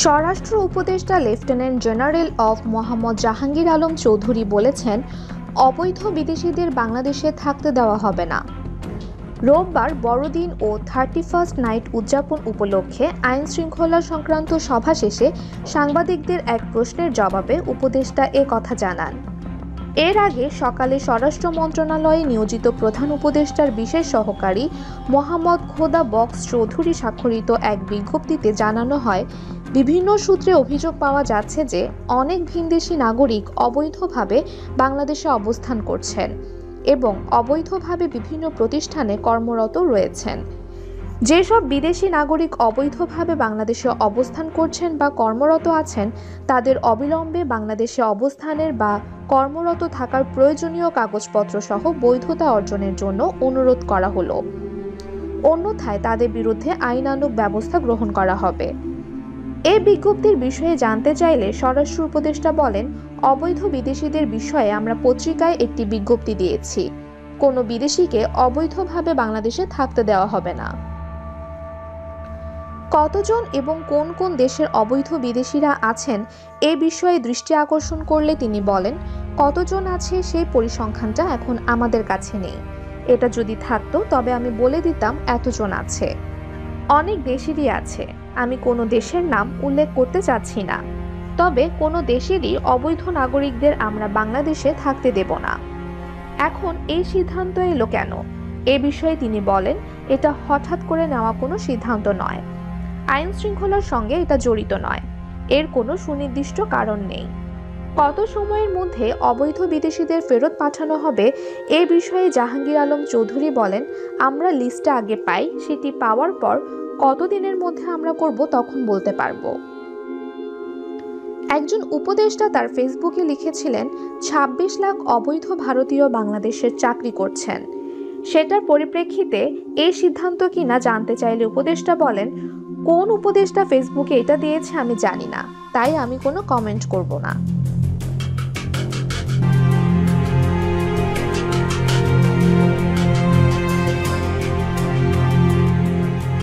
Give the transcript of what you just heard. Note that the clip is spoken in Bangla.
স্বরাষ্ট্র উপদেষ্টা lieutenant general of Mohammad Jahangir Alam Chowdhury বলেছেন, অবৈধ বিদেশিদের বাংলাদেশে থাকতে দেওয়া হবে না। রোববার বড়দিন ও 31st নাইট উদযাপন উপলক্ষে আইন শৃঙ্খলা সংক্রান্ত সভা শেষে সাংবাদিকদের এক প্রশ্নের জবাবে উপদেষ্টা এ কথা জানান। এর আগে সকালে স্বরাষ্ট্র মন্ত্রণালয়ে নিয়োজিত প্রধান উপদেষ্টার বিশেষ সহকারী মোহাম্মদ খোদা বক্স চৌধুরী স্বাক্ষরিত এক বিজ্ঞপ্তিতে জানানো হয়, বিভিন্ন সূত্রে অভিযোগ পাওয়া যাচ্ছে যে অনেক ভিনদেশি নাগরিক অবৈধভাবে বাংলাদেশে অবস্থান করছেন এবং অবৈধভাবে বিভিন্ন প্রতিষ্ঠানে কর্মরত রয়েছেন। যেসব বিদেশি নাগরিক অবৈধভাবে বাংলাদেশে অবস্থান করছেন বা কর্মরত আছেন, তাদের অবিলম্বে বাংলাদেশে অবস্থানের বা কর্মরত থাকার প্রয়োজনীয় কাগজপত্র সহ বৈধতা অর্জনের জন্য অনুরোধ করা হলো। অন্যথায় তাদের বিরুদ্ধে আইনানুগ ব্যবস্থা গ্রহণ করা হবে। এই বিজ্ঞপ্তির বিষয়ে জানতে চাইলে স্বরাষ্ট্র উপদেষ্টা বলেন, অবৈধ বিদেশিদের বিষয়ে আমরা পত্রিকায় একটি বিজ্ঞপ্তি দিয়েছি। কোনো বিদেশিকে অবৈধভাবে বাংলাদেশে থাকতে দেওয়া হবে না। কতজন এবং কোন কোন দেশের অবৈধ বিদেশিরা আছেন এ বিষয়ে দৃষ্টি আকর্ষণ করলে তিনি বলেন, কতজন আছে সেই পরিসংখ্যানটা এখন আমাদের কাছে নেই। এটা যদি থাকতো তবে আমি বলে দিতাম এতজন আছে। অনেক দেশেরই আছে, আমি কোনো দেশের নাম উল্লেখ করতে চাচ্ছি না। তবে কোনো দেশেরই অবৈধ নাগরিকদের আমরা বাংলাদেশে থাকতে দেব না। এখন এই সিদ্ধান্ত এলো কেন? এ বিষয়ে তিনি বলেন, এটা হঠাৎ করে নেওয়া কোনো সিদ্ধান্ত নয়। আইন শৃঙ্খলার সঙ্গে এটা জড়িত নয়। এর কোনো সুনির্দিষ্ট কারণ নেই। কত সময়ের মধ্যে অবৈধ বিদেশিদের ফেরত পাঠানো হবে এ বিষয়ে জাহাঙ্গীর আলম চৌধুরী বলেন, আমরা লিস্টটা আগে পাই, সেটি পাওয়ার পর কতদিনের মধ্যে আমরা করব তখন বলতে পারবো। একজন উপদেষ্টা তার ফেসবুকে লিখেছিলেন, 26 লাখ অবৈধ ভারতীয় বাংলাদেশের চাকরি করছেন। সেটার পরিপ্রেক্ষিতে এই সিদ্ধান্ত কিনা জানতে চাইলে উপদেষ্টা বলেন, কোন উপদেষ্টা ফেসবুকে এটা দিয়েছে আমি জানি না, তাই আমি কোনো কমেন্ট করব না।